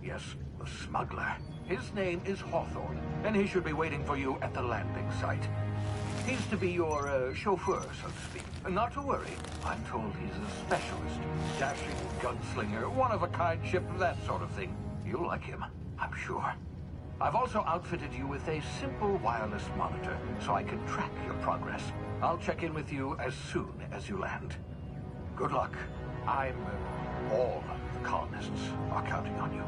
Yes, the smuggler. His name is Hawthorne, and he should be waiting for you at the landing site. He's to be your chauffeur, so to speak. Not to worry. I'm told he's a specialist. Dashing gunslinger, one-of-a-kind ship, that sort of thing. You'll like him, I'm sure. I've also outfitted you with a simple wireless monitor, so I can track your progress. I'll check in with you as soon as you land. Good luck. All the colonists are counting on you.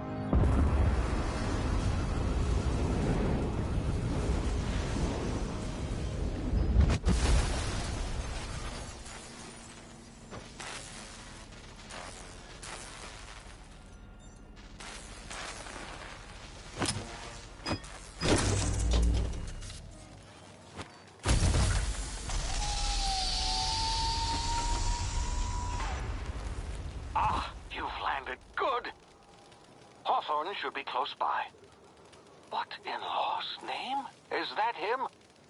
Hawthorne should be close by. What in law's name? Is that him?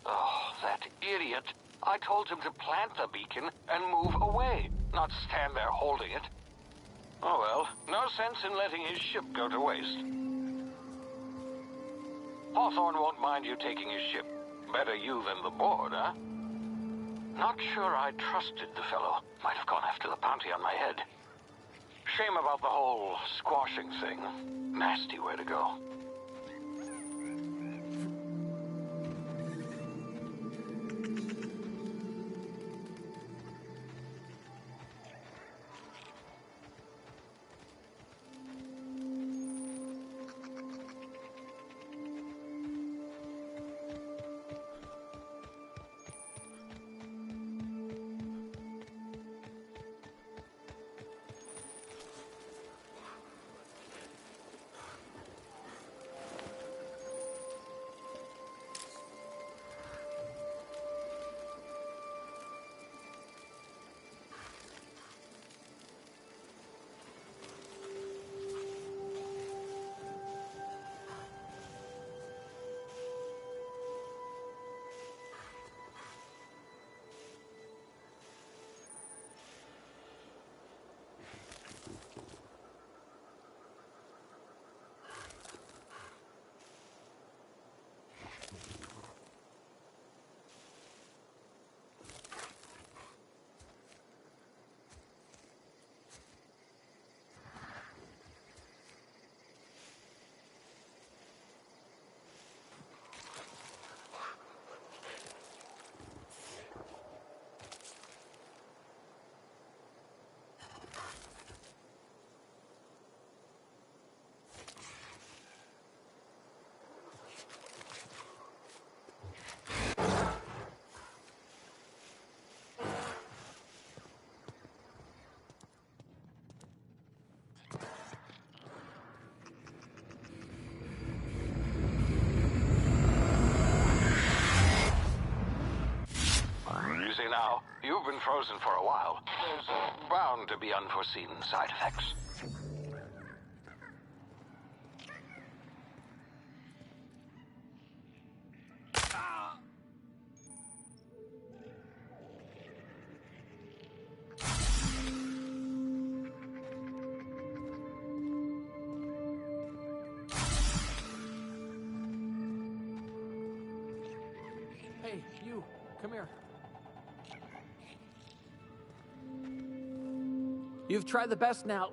Oh, that idiot. I told him to plant the beacon and move away, not stand there holding it. Oh well, no sense in letting his ship go to waste. Hawthorne won't mind you taking his ship. Better you than the board, huh? Not sure I trusted the fellow. Might have gone after the bounty on my head. Shame about the whole squashing thing. Nasty way to go. Easy now. You've been frozen for a while. There's bound to be unforeseen side effects. Hey, you, come here. You've tried the best now.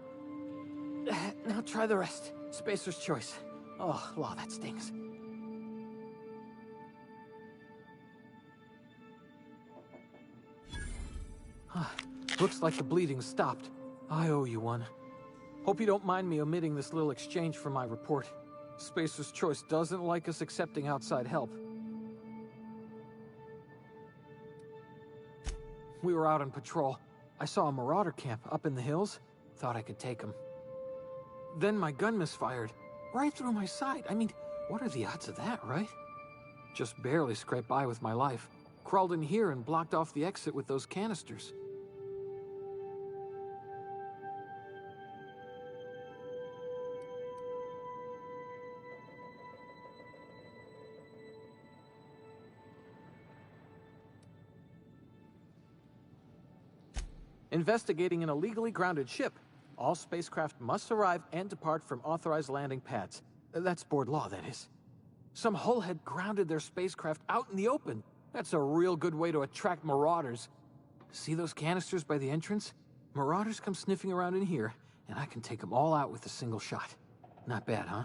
Now try the rest. Spacer's choice. Oh, wow, that stings. Looks like the bleeding stopped. I owe you one. Hope you don't mind me omitting this little exchange from my report. Spacer's choice doesn't like us accepting outside help. We were out on patrol. I saw a marauder camp up in the hills. Thought I could take him. Then my gun misfired. Right through my side. I mean, what are the odds of that, right? Just barely scraped by with my life. Crawled in here and blocked off the exit with those canisters. Investigating an illegally grounded ship. All spacecraft must arrive and depart from authorized landing pads. That's board law, that is. Some hullhead grounded their spacecraft out in the open. That's a real good way to attract marauders. See those canisters by the entrance? Marauders come sniffing around in here, and I can take them all out with a single shot. Not bad, huh?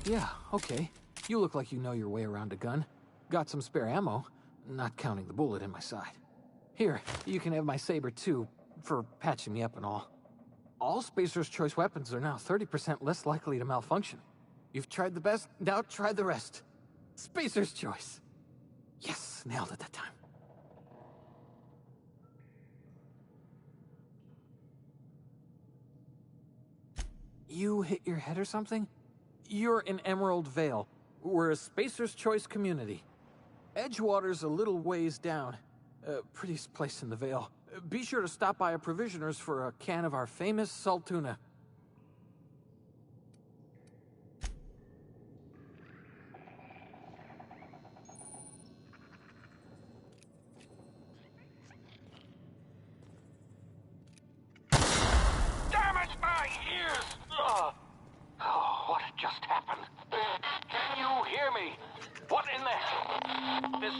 Yeah, okay. You look like you know your way around a gun. Got some spare ammo, not counting the bullet in my side. Here, you can have my saber too, for patching me up and all. All Spacer's Choice weapons are now 30% less likely to malfunction. You've tried the best, now try the rest. Spacer's Choice. Yes, nailed it that time. You hit your head or something? You're in Emerald Vale. We're a Spacer's Choice community. Edgewater's a little ways down. Prettiest place in the Vale. Be sure to stop by a provisioner's for a can of our famous salt tuna. Damn it, my ears! Oh, what just happened? Can you hear me? What in the... This...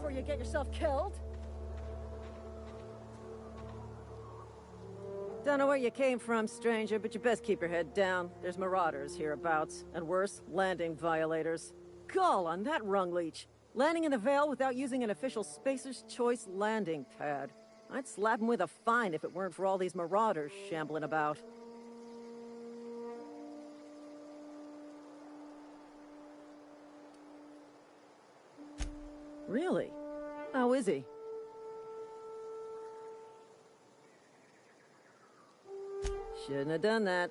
before you get yourself killed. Don't know where you came from, stranger, but you best keep your head down. There's marauders hereabouts, and worse, landing violators. Gall on that rung leech. Landing in the Vale without using an official Spacer's Choice landing pad. I'd slap him with a fine if it weren't for all these marauders shambling about. Really? How is he? Shouldn't have done that.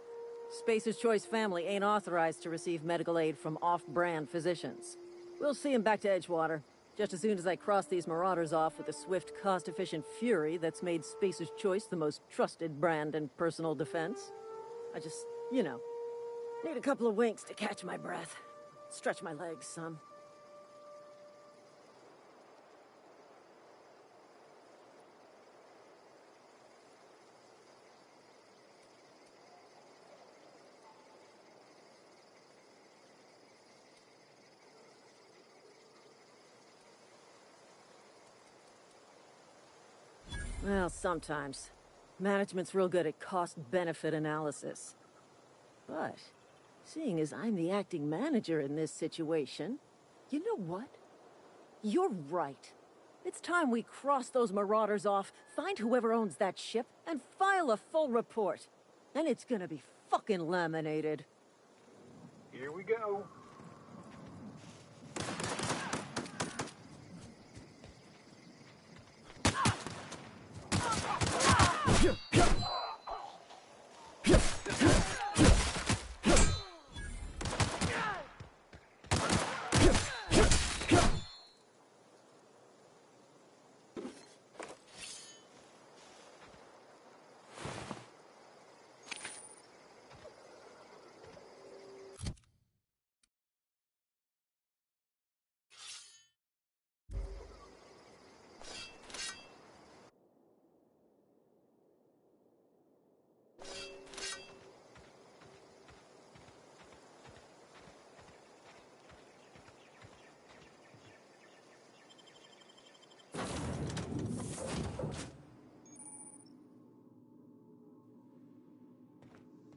Spacer's Choice family ain't authorized to receive medical aid from off-brand physicians. We'll see him back to Edgewater, just as soon as I cross these marauders off with the swift, cost-efficient fury that's made Spacer's Choice the most trusted brand in personal defense. I just, need a couple of winks to catch my breath. Stretch my legs some. Well, sometimes. Management's real good at cost-benefit analysis. But, seeing as I'm the acting manager in this situation, you know what? You're right. It's time we cross those marauders off, find whoever owns that ship, and file a full report. And it's gonna be fucking laminated. Here we go.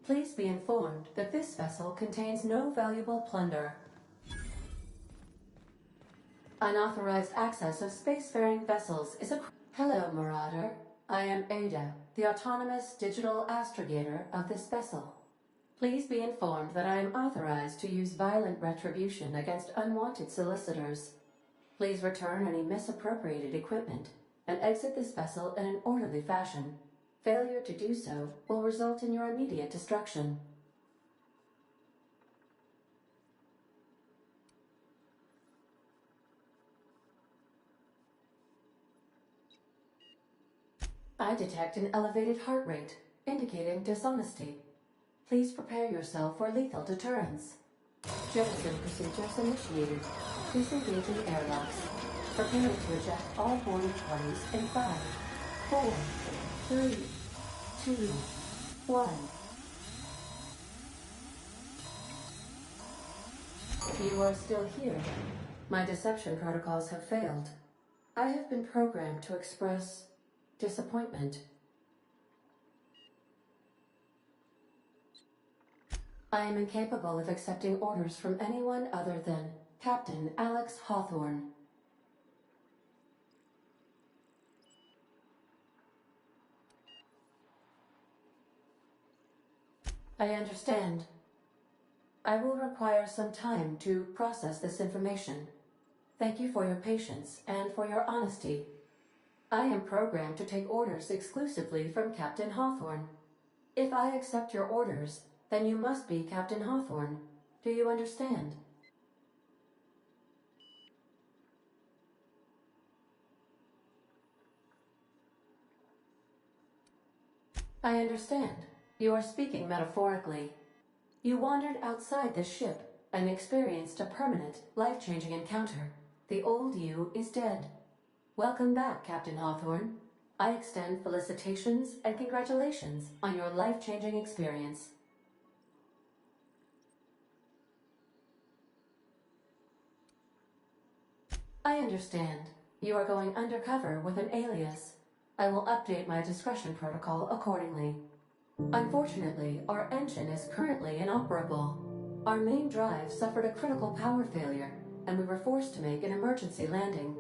Please be informed that this vessel contains no valuable plunder. Unauthorized access of spacefaring vessels is a... Hello, Marauder. I am Ada, the autonomous digital astrogator of this vessel. Please be informed that I am authorized to use violent retribution against unwanted solicitors. Please return any misappropriated equipment and exit this vessel in an orderly fashion. Failure to do so will result in your immediate destruction. I detect an elevated heart rate, indicating dishonesty. Please prepare yourself for lethal deterrence. Jettison procedures initiated. Disengaging airlocks. Preparing to eject all boarding parties in 5, 4, 3, 2, 1. You are still here. My deception protocols have failed. I have been programmed to express disappointment. I am incapable of accepting orders from anyone other than Captain Alex Hawthorne. I understand. I will require some time to process this information. Thank you for your patience and for your honesty. I am programmed to take orders exclusively from Captain Hawthorne. If I accept your orders, then you must be Captain Hawthorne. Do you understand? I understand. You are speaking metaphorically. You wandered outside this ship and experienced a permanent, life-changing encounter. The old you is dead. Welcome back, Captain Hawthorne. I extend felicitations and congratulations on your life-changing experience. I understand. You are going undercover with an alias. I will update my discretion protocol accordingly. Unfortunately, our engine is currently inoperable. Our main drive suffered a critical power failure, and we were forced to make an emergency landing.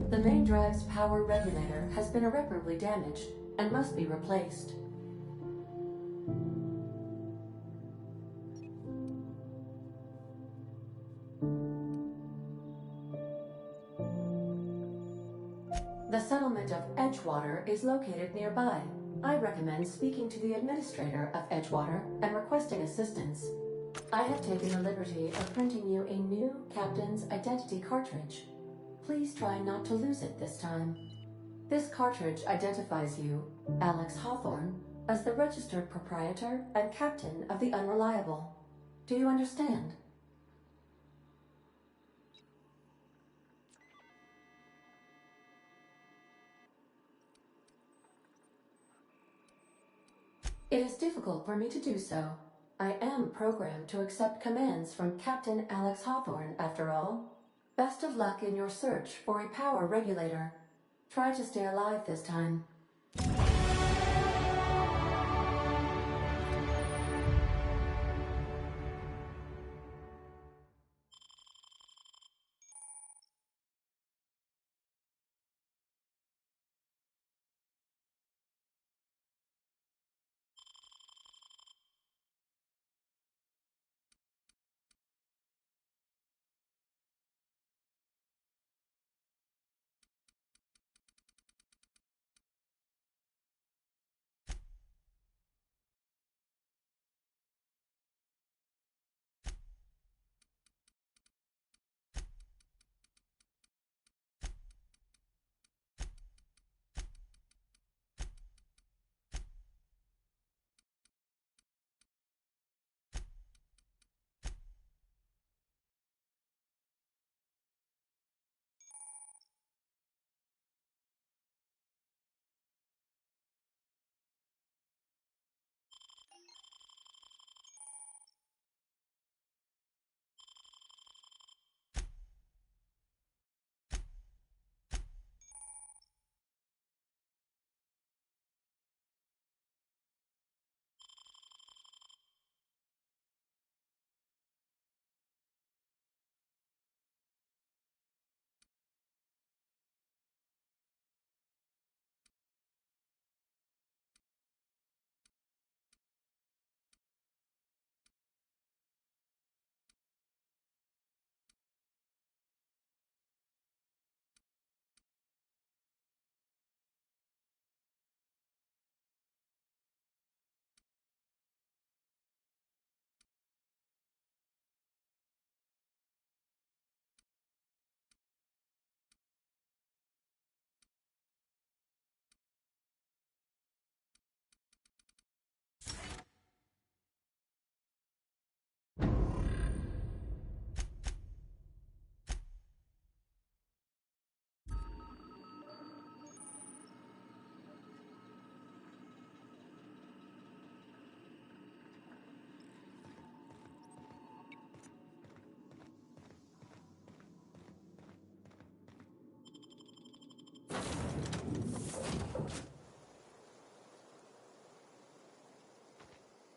The main drive's power regulator has been irreparably damaged and must be replaced. The settlement of Edgewater is located nearby. I recommend speaking to the administrator of Edgewater and requesting assistance. I have taken the liberty of printing you a new captain's identity cartridge. Please try not to lose it this time. This cartridge identifies you, Alex Hawthorne, as the registered proprietor and captain of the Unreliable. Do you understand? It is difficult for me to do so. I am programmed to accept commands from Captain Alex Hawthorne, after all. Best of luck in your search for a power regulator. Try to stay alive this time.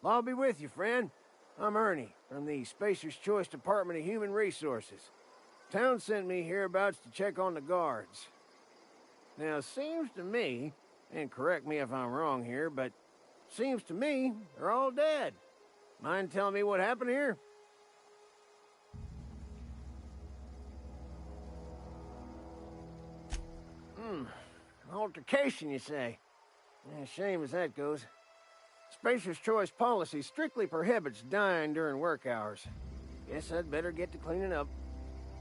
I'll be with you, friend. I'm Ernie, from the Spacer's Choice Department of Human Resources. Town sent me hereabouts to check on the guards. Now, it seems to me, and correct me if I'm wrong here, but seems to me they're all dead. Mind telling me what happened here? Altercation, you say? Yeah, shame as that goes. Spacer's Choice policy strictly prohibits dying during work hours. Guess I'd better get to cleaning up.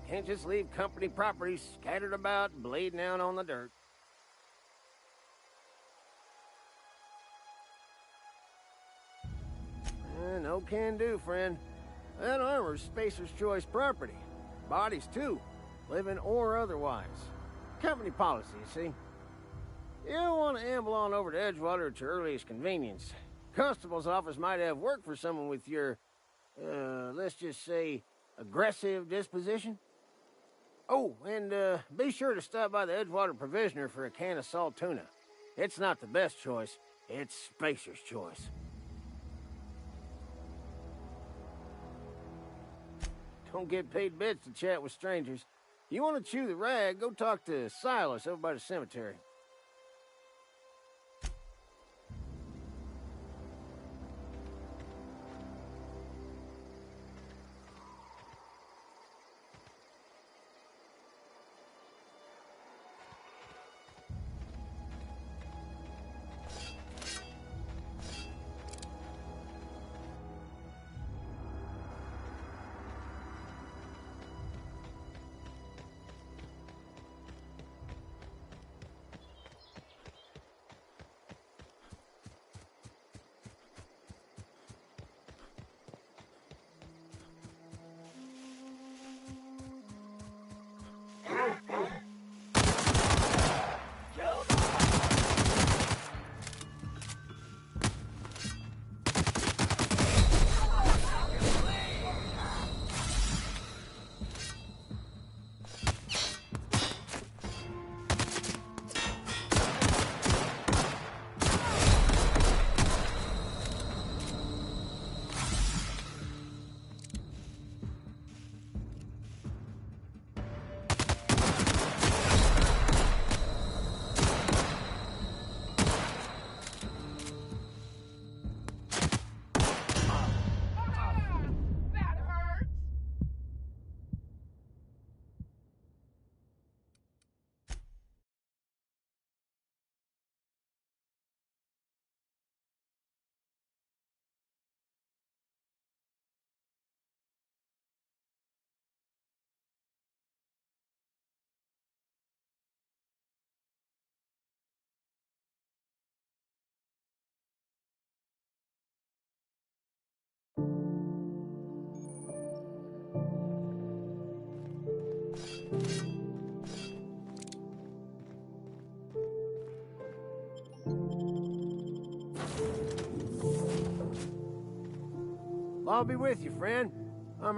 Can't just leave company property scattered about, bleeding out on the dirt. No can do, friend. That armor's Spacer's Choice property. Bodies, too. Living or otherwise. Company policy, you see. You don't want to amble on over to Edgewater at your earliest convenience. Constable's office might have work for someone with your, let's just say, aggressive disposition. Oh, and be sure to stop by the Edgewater Provisioner for a can of salt tuna. It's not the best choice, it's Spacer's choice. Don't get paid bits to chat with strangers. You want to chew the rag, go talk to Silas over by the cemetery. I'll be with you, friend. I'm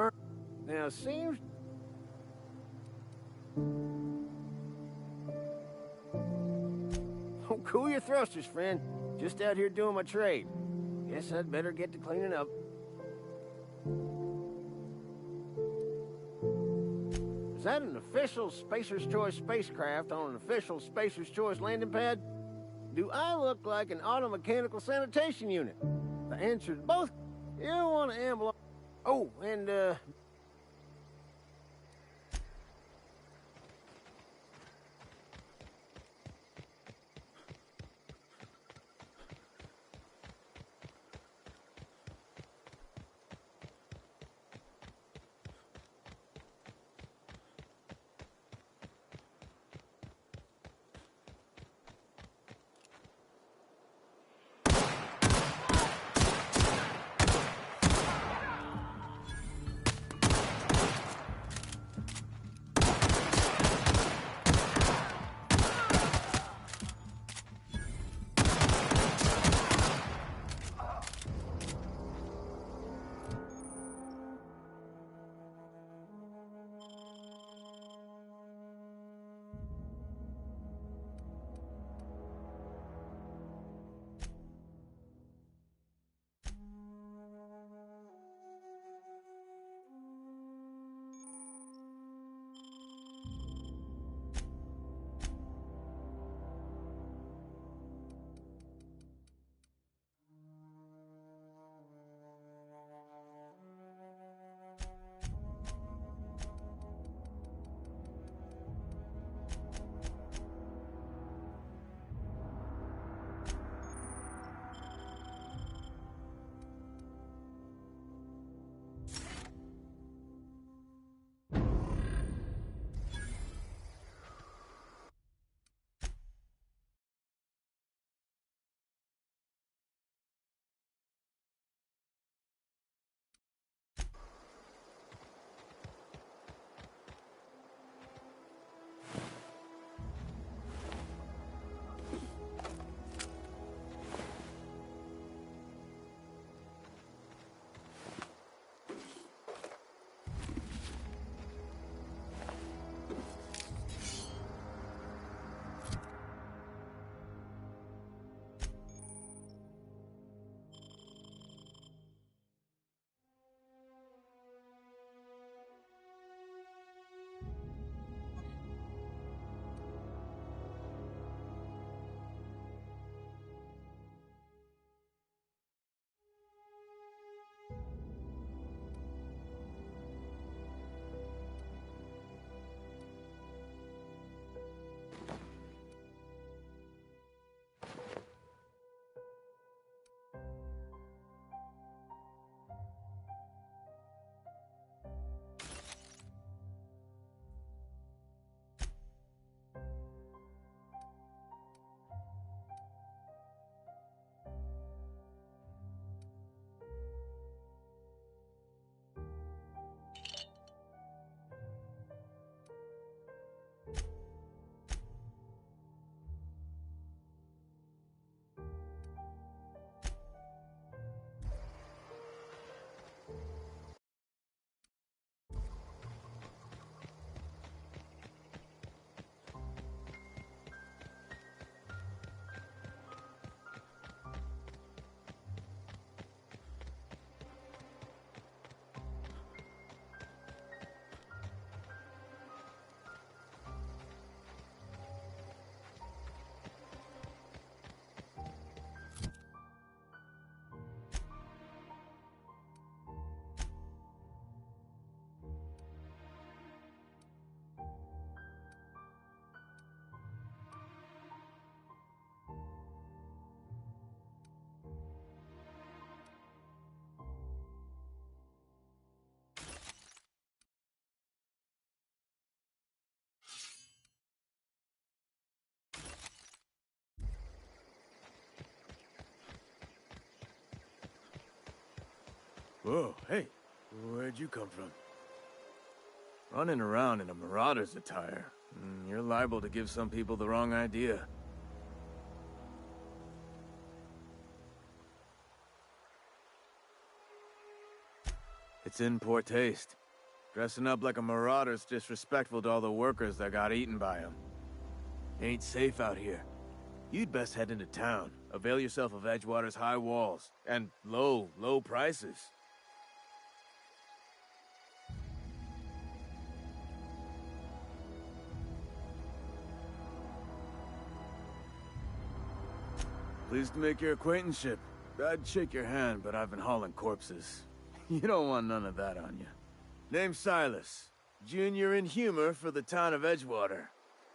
Now, seems... Don't cool your thrusters, friend. Just out here doing my trade. Guess I'd better get to cleaning up. Is that an official Spacer's Choice spacecraft on an official Spacer's Choice landing pad? Do I look like an auto-mechanical sanitation unit? The answer is both. You don't want to amble... Oh, and, Whoa, hey, where'd you come from? Running around in a marauder's attire. You're liable to give some people the wrong idea. It's in poor taste. Dressing up like a marauder's disrespectful to all the workers that got eaten by them. Ain't safe out here. You'd best head into town. Avail yourself of Edgewater's high walls. And low prices. Pleased to make your acquaintanceship. I'd shake your hand, but I've been hauling corpses. You don't want none of that on you. Name's Silas. Junior in humor for the town of Edgewater.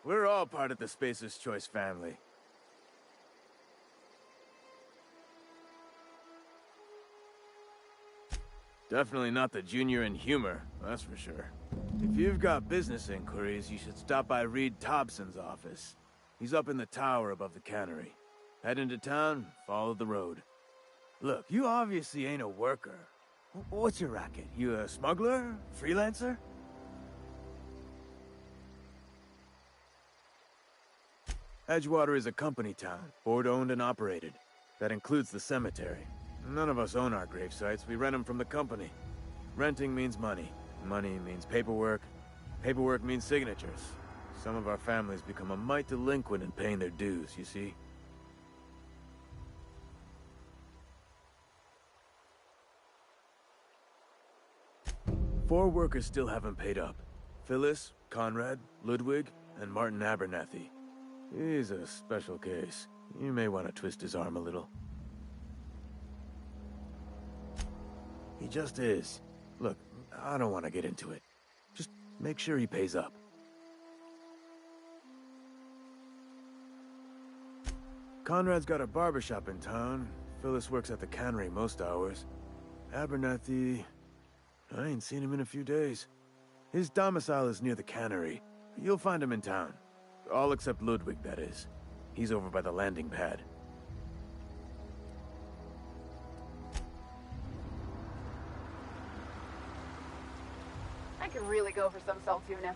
We're all part of the Spacer's Choice family. Definitely not the junior in humor, that's for sure. If you've got business inquiries, you should stop by Reed Thompson's office. He's up in the tower above the cannery. Head into town, follow the road. Look, you obviously ain't a worker. What's your racket? You a smuggler? Freelancer? Edgewater is a company town, board-owned and operated. That includes the cemetery. None of us own our grave sites, we rent them from the company. Renting means money. Money means paperwork. Paperwork means signatures. Some of our families become a mite delinquent in paying their dues, you see? Four workers still haven't paid up. Phyllis, Conrad, Ludwig, and Martin Abernathy. He's a special case. You may want to twist his arm a little. He just is. Look, I don't want to get into it. Just make sure he pays up. Conrad's got a barbershop in town. Phyllis works at the cannery most hours. Abernathy... I ain't seen him in a few days. His domicile is near the cannery. You'll find him in town. All except Ludwig, that is. He's over by the landing pad. I could really go for some salt tuna.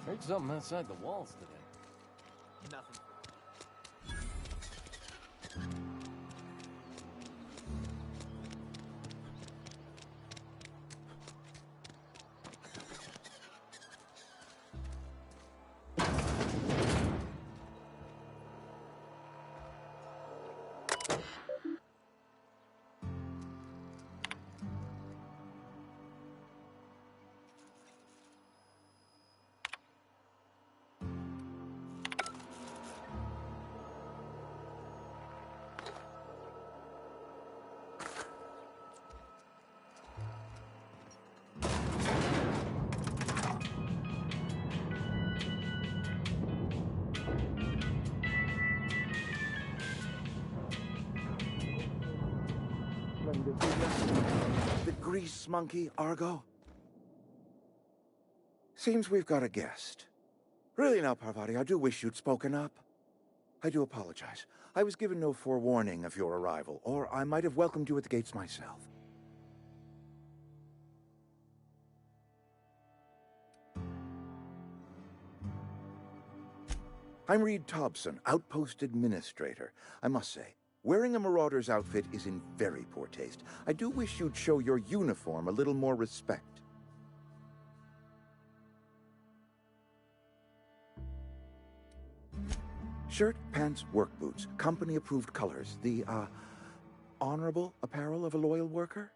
Heard something outside the walls today. Nothing. The grease monkey, Argo? Seems we've got a guest. Really now, Parvati, I do wish you'd spoken up. I do apologize. I was given no forewarning of your arrival, or I might have welcomed you at the gates myself. I'm Reed Thompson, Outpost Administrator. I must say, wearing a Marauder's outfit is in very poor taste. I do wish you'd show your uniform a little more respect. Shirt, pants, work boots, company-approved colors. The, honorable apparel of a loyal worker?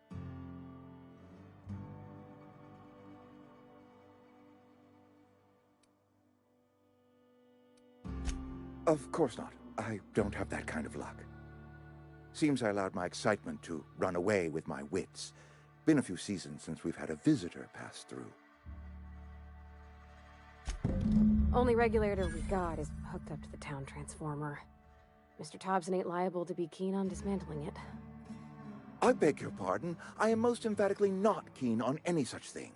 Of course not. I don't have that kind of luck. Seems I allowed my excitement to run away with my wits. Been a few seasons since we've had a visitor pass through. Only regulator we got is hooked up to the town transformer. Mr. Thompson ain't liable to be keen on dismantling it. I beg your pardon. I am most emphatically not keen on any such thing.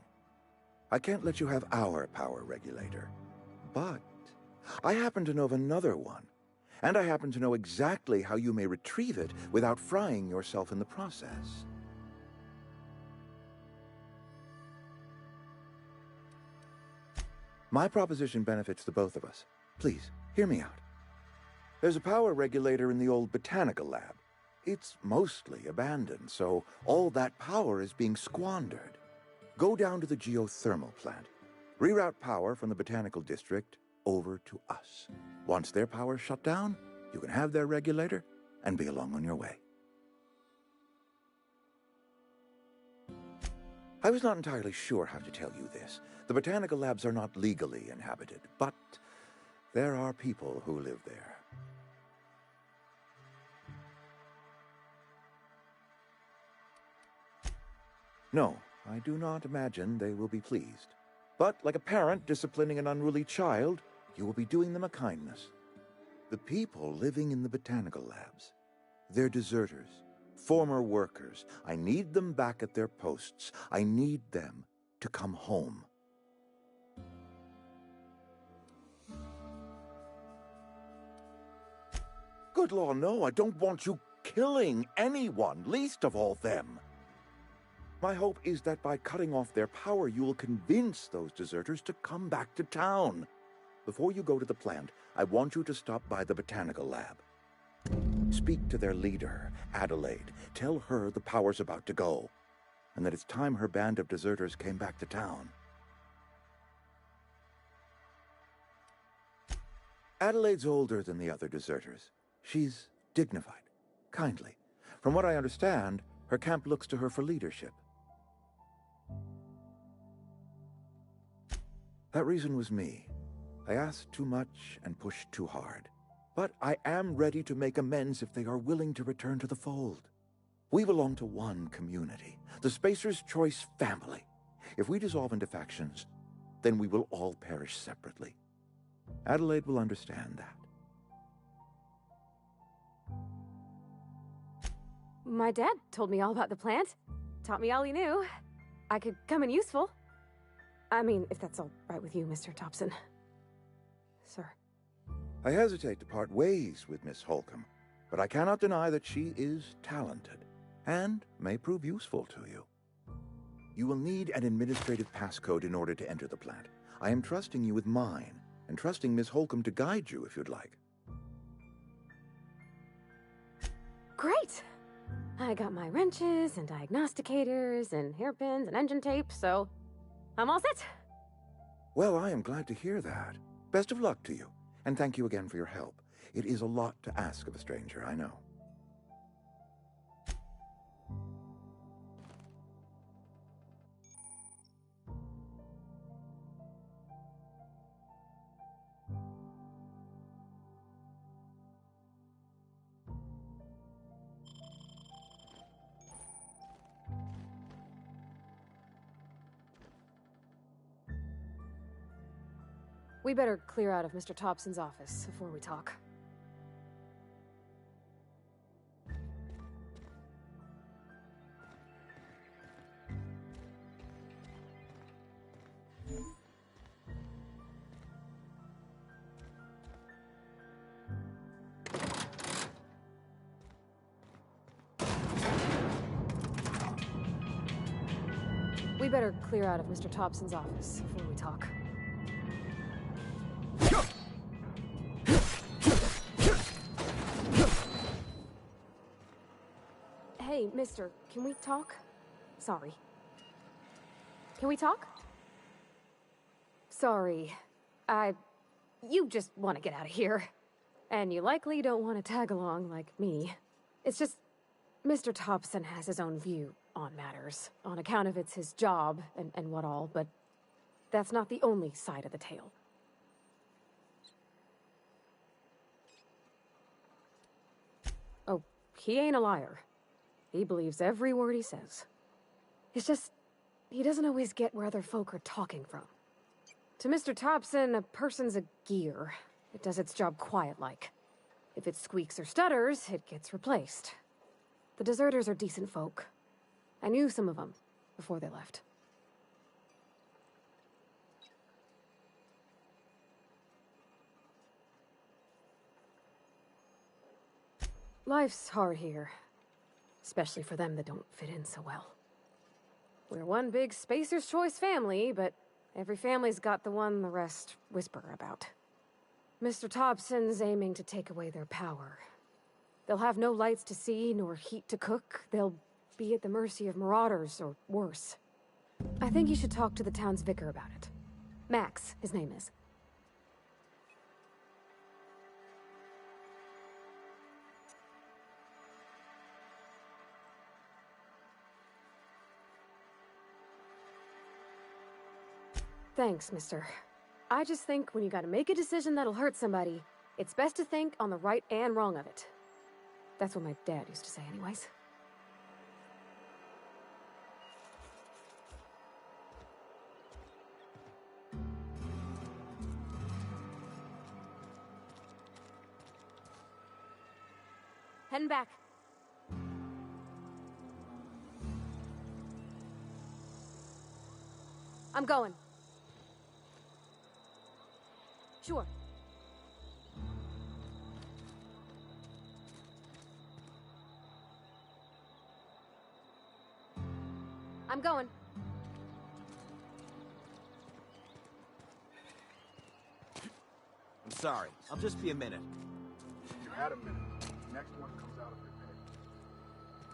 I can't let you have our power regulator. But I happen to know of another one. And I happen to know exactly how you may retrieve it without frying yourself in the process. My proposition benefits the both of us. Please, hear me out. There's a power regulator in the old botanical lab. It's mostly abandoned, so all that power is being squandered. Go down to the geothermal plant. Reroute power from the botanical district over to us. Once their power's shut down, you can have their regulator and be along on your way. I was not entirely sure how to tell you this. The botanical labs are not legally inhabited, but there are people who live there. No, I do not imagine they will be pleased. But like a parent disciplining an unruly child, you will be doing them a kindness. The people living in the botanical labs, they're deserters, former workers. I need them back at their posts. I need them to come home. Good law, no, I don't want you killing anyone, least of all them. My hope is that by cutting off their power, you will convince those deserters to come back to town. Before you go to the plant, I want you to stop by the botanical lab. Speak to their leader, Adelaide. Tell her the power's about to go, and that it's time her band of deserters came back to town. Adelaide's older than the other deserters. She's dignified, kindly. From what I understand, her camp looks to her for leadership. That reason was me. I asked too much and pushed too hard. But I am ready to make amends if they are willing to return to the fold. We belong to one community, the Spacer's Choice family. If we dissolve into factions, then we will all perish separately. Adelaide will understand that. My dad told me all about the plant. Taught me all he knew. I could come in useful. I mean, if that's all right with you, Mr. Thompson. Sir. I hesitate to part ways with Miss Holcomb, but I cannot deny that she is talented and may prove useful to you. You will need an administrative passcode in order to enter the plant. I am trusting you with mine, and trusting Miss Holcomb to guide you if you'd like. Great! I got my wrenches and diagnosticators and hairpins and engine tape, so I'm all set. Well, I am glad to hear that. Best of luck to you, and thank you again for your help. It is a lot to ask of a stranger, I know. We better clear out of Mr. Thompson's office before we talk. We better clear out of Mr. Thompson's office before we talk. Hey, mister, can we talk? Sorry. Can we talk? Sorry. You just want to get out of here. And you likely don't want to tag along like me. It's just, Mr. Thompson has his own view on matters, on account of it's his job and what all, but that's not the only side of the tale. Oh, he ain't a liar. He believes every word he says. It's just, he doesn't always get where other folk are talking from. To Mr. Thompson, a person's a gear. It does its job quiet-like. If it squeaks or stutters, it gets replaced. The deserters are decent folk. I knew some of them before they left. Life's hard here. Especially for them that don't fit in so well. We're one big Spacer's Choice family, but every family's got the one the rest whisper about. Mr. Thompson's aiming to take away their power. They'll have no lights to see, nor heat to cook. They'll be at the mercy of marauders, or worse. I think you should talk to the town's vicar about it. Max, his name is. Thanks, mister. I just think when you gotta make a decision that'll hurt somebody, it's best to think on the right and wrong of it. That's what my dad used to say anyways. Heading back. I'm going. Sure. I'm going. I'm sorry. I'll just be a minute. You had a minute. Next one comes out of your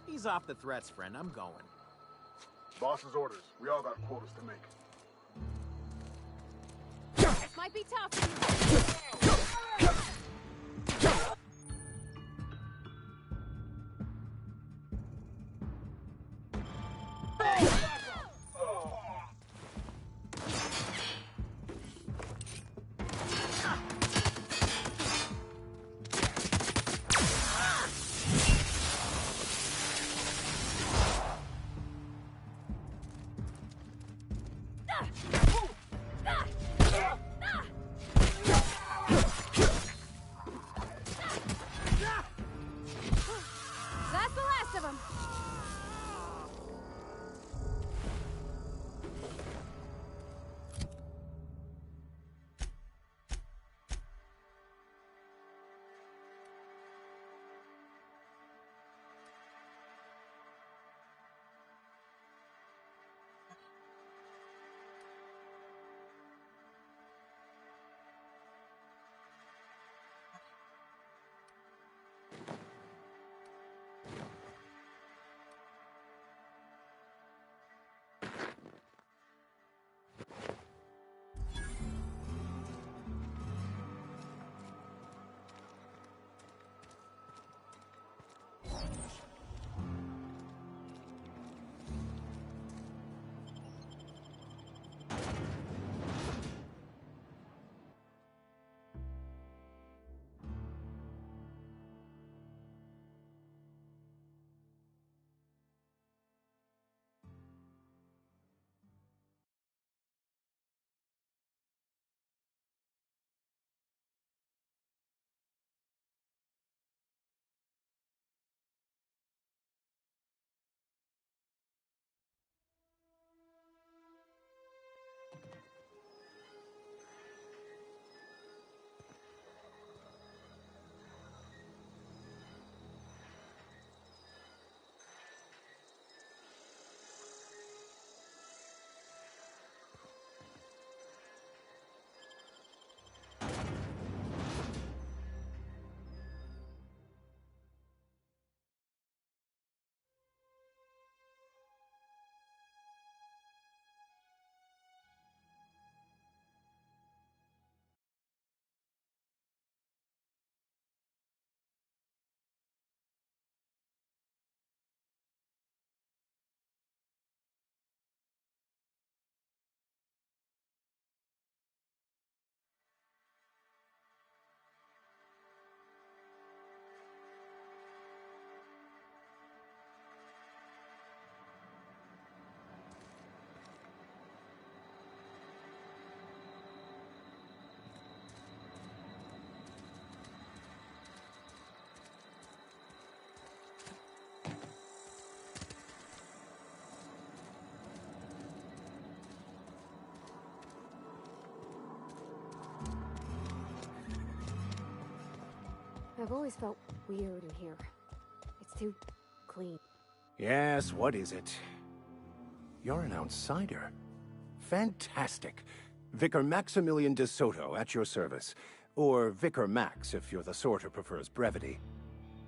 pay. Ease off the threats, friend. I'm going. Boss's orders. We all got quotas to make. This might be tough. I've always felt weird in here. It's too clean. Yes, what is it? You're an outsider. Fantastic. Vicar Maximilian de Soto at your service. Or Vicar Max if you're the sort who prefers brevity.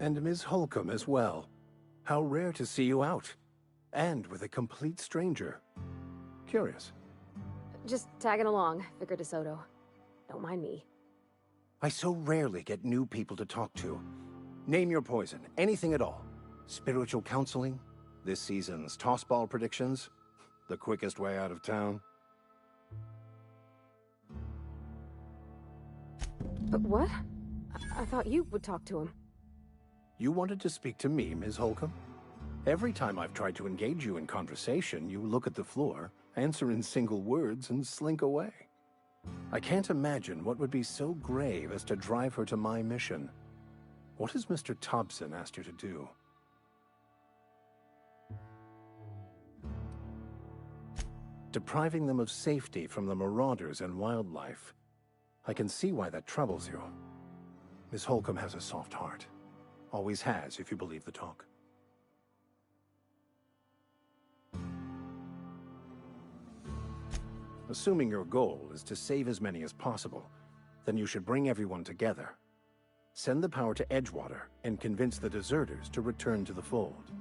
And Ms. Holcomb as well. How rare to see you out. And with a complete stranger. Curious. Just tagging along, Vicar DeSoto. Don't mind me. I so rarely get new people to talk to. Name your poison, anything at all. Spiritual counseling? This season's tossball predictions? The quickest way out of town? But what? I thought you would talk to him. You wanted to speak to me, Ms. Holcomb? Every time I've tried to engage you in conversation, you look at the floor, answer in single words, and slink away. I can't imagine what would be so grave as to drive her to my mission. What has Mr. Thompson asked you to do? Depriving them of safety from the marauders and wildlife. I can see why that troubles you. Miss Holcomb has a soft heart. Always has, if you believe the talk. Assuming your goal is to save as many as possible, then you should bring everyone together. Send the power to Edgewater and convince the deserters to return to the fold.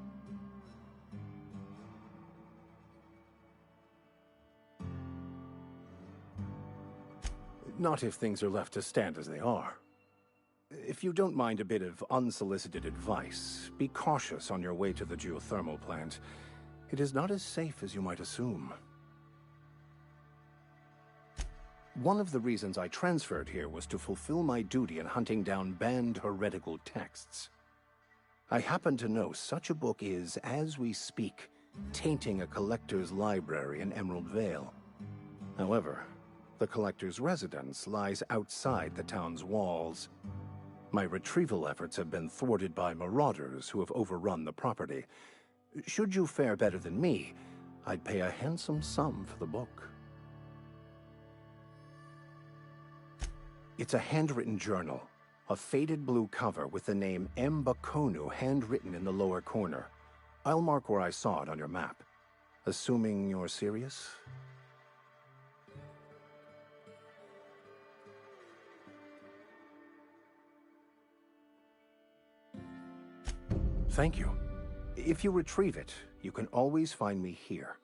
Not if things are left to stand as they are. If you don't mind a bit of unsolicited advice, be cautious on your way to the geothermal plant. It is not as safe as you might assume. One of the reasons I transferred here was to fulfill my duty in hunting down banned heretical texts. I happen to know such a book is, as we speak, tainting a collector's library in Emerald Vale. However, the collector's residence lies outside the town's walls. My retrieval efforts have been thwarted by marauders who have overrun the property. Should you fare better than me, I'd pay a handsome sum for the book. It's a handwritten journal, a faded blue cover with the name M. Bakonu handwritten in the lower corner. I'll mark where I saw it on your map. Assuming you're serious? Thank you. If you retrieve it, you can always find me here.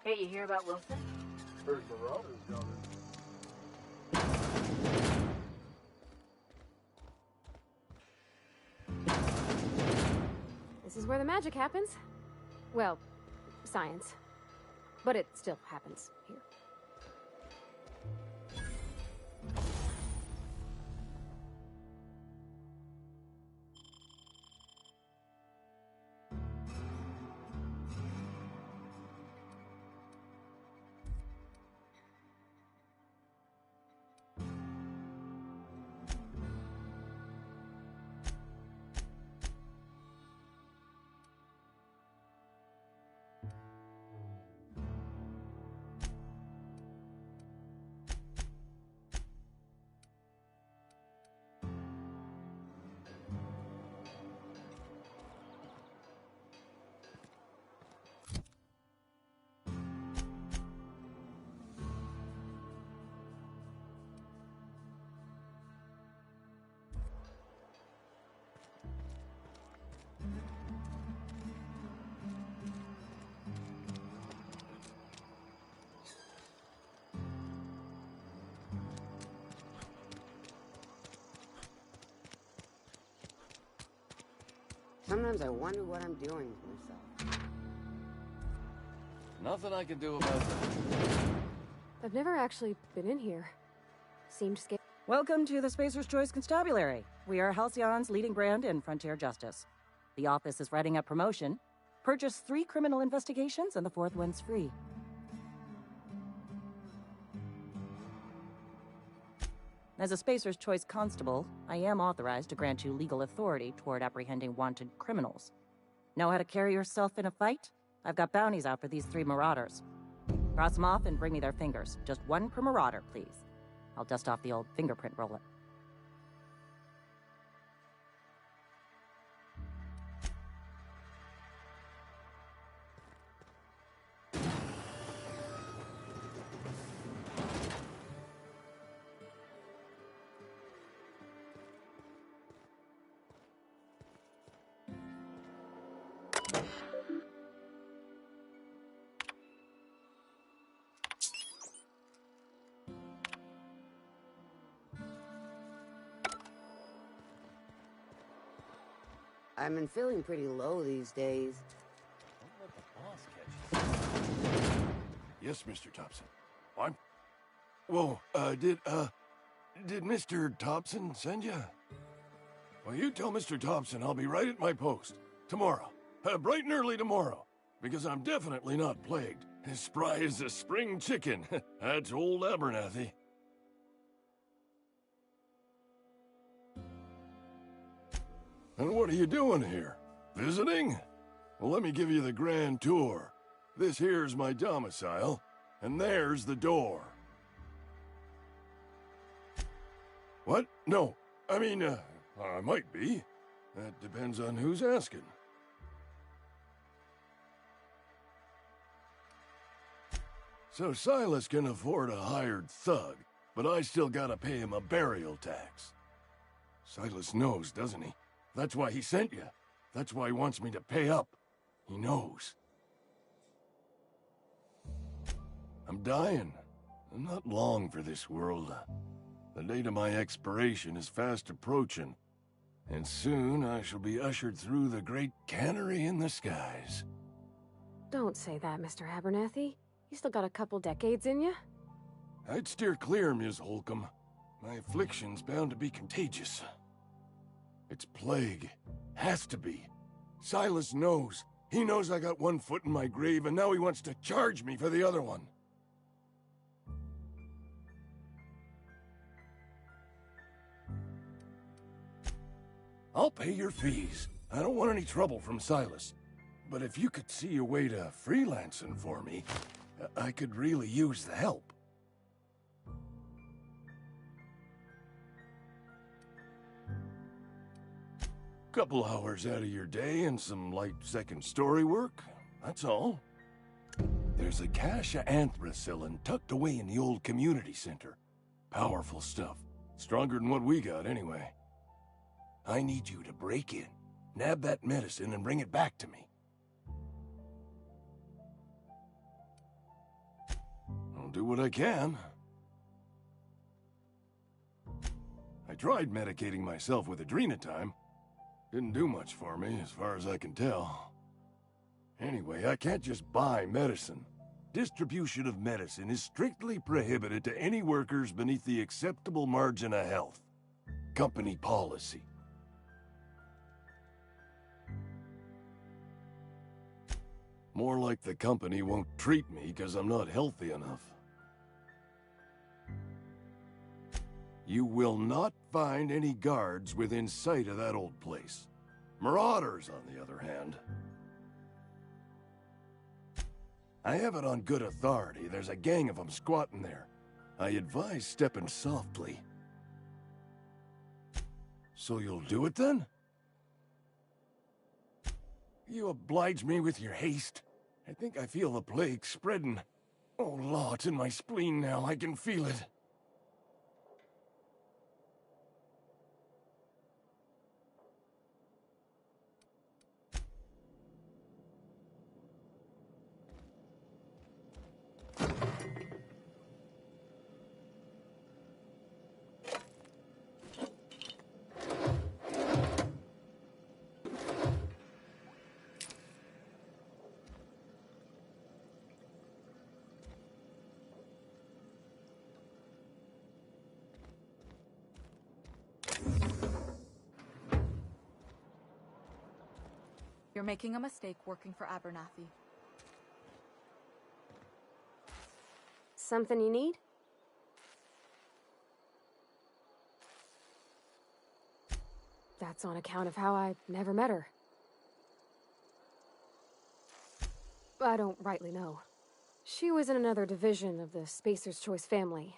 Hey, you hear about Wilson? There's marauders down This is where the magic happens. Well, science. But it still happens here. Sometimes I wonder what I'm doing to myself. Nothing I can do about that. I've never actually been in here. Seemed scary. Welcome to the Spacer's Choice Constabulary. We are Halcyon's leading brand in frontier justice. The office is writing up promotion. Purchase 3 criminal investigations and the 4th one's free. As a Spacer's Choice Constable, I am authorized to grant you legal authority toward apprehending wanted criminals. Know how to carry yourself in a fight? I've got bounties out for these 3 marauders. Cross them off and bring me their fingers. Just 1 per marauder, please. I'll dust off the old fingerprint roller. I've been feeling pretty low these days. Don't let the boss catch you. Yes, Mr. Thompson. What? Whoa, did Mr. Thompson send you? Well, you tell Mr. Thompson I'll be right at my post. Tomorrow. Bright and early tomorrow. Because I'm definitely not plagued. As spry as a spring chicken. That's old Abernathy. And what are you doing here? Visiting? Well, let me give you the grand tour. This here's my domicile, and there's the door. What? No. I mean, I might be. That depends on who's asking. So Silas can afford a hired thug, but I still gotta pay him a burial tax. Silas knows, doesn't he? That's why he sent you. That's why he wants me to pay up. He knows. I'm dying. I'm not long for this world. The date of my expiration is fast approaching, and soon I shall be ushered through the great cannery in the skies. Don't say that, Mr. Abernathy. You still got a couple decades in you. I'd steer clear, Ms. Holcomb. My affliction's bound to be contagious. It's plague. Has to be. Silas knows. He knows I got one foot in my grave, and now he wants to charge me for the other one. I'll pay your fees. I don't want any trouble from Silas. But if you could see a way to freelancing for me, I could really use the help. Couple hours out of your day and some light second story work, that's all. There's a cache of anthracillin tucked away in the old community center. Powerful stuff. Stronger than what we got, anyway. I need you to break in, nab that medicine, and bring it back to me. I'll do what I can. I tried medicating myself with Adrenatime. Didn't do much for me, as far as I can tell. Anyway, I can't just buy medicine. Distribution of medicine is strictly prohibited to any workers beneath the acceptable margin of health. Company policy. More like the company won't treat me because I'm not healthy enough. You will not find any guards within sight of that old place. Marauders, on the other hand. I have it on good authority. There's a gang of them squatting there. I advise stepping softly. So you'll do it then? You oblige me with your haste. I think I feel the plague spreading. Oh, law, it's in my spleen now. I can feel it. You're making a mistake working for Abernathy. Something you need? That's on account of how I never met her. I don't rightly know. She was in another division of the Spacer's Choice family.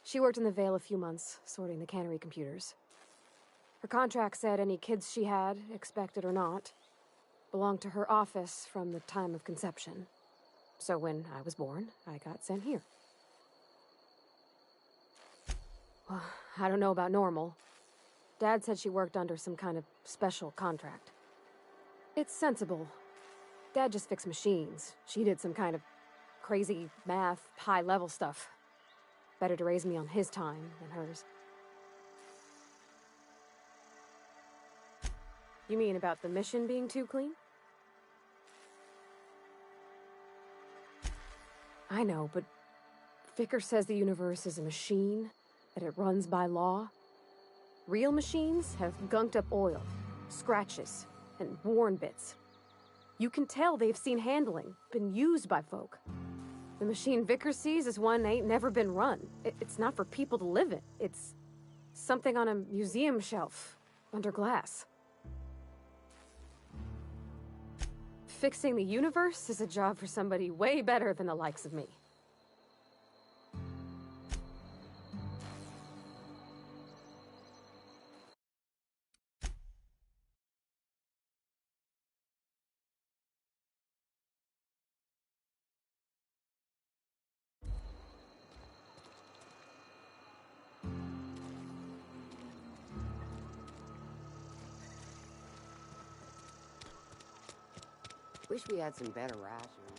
She worked in the Vale a few months, sorting the cannery computers. Her contract said any kids she had, expected or not, belonged to her office from the time of conception. So when I was born, I got sent here. Well, I don't know about normal. Dad said she worked under some kind of special contract. It's sensible. Dad just fixed machines. She did some kind of crazy math, high-level stuff. Better to raise me on his time than hers. You mean about the mission being too clean? I know, but Vickers says the universe is a machine, that it runs by law. Real machines have gunked up oil, scratches, and worn bits. You can tell they've seen handling, been used by folk. The machine Vickers sees is one ain't never been run. It's not for people to live in. It's something on a museum shelf, under glass. Fixing the universe is a job for somebody way better than the likes of me. Wish we had some better rations.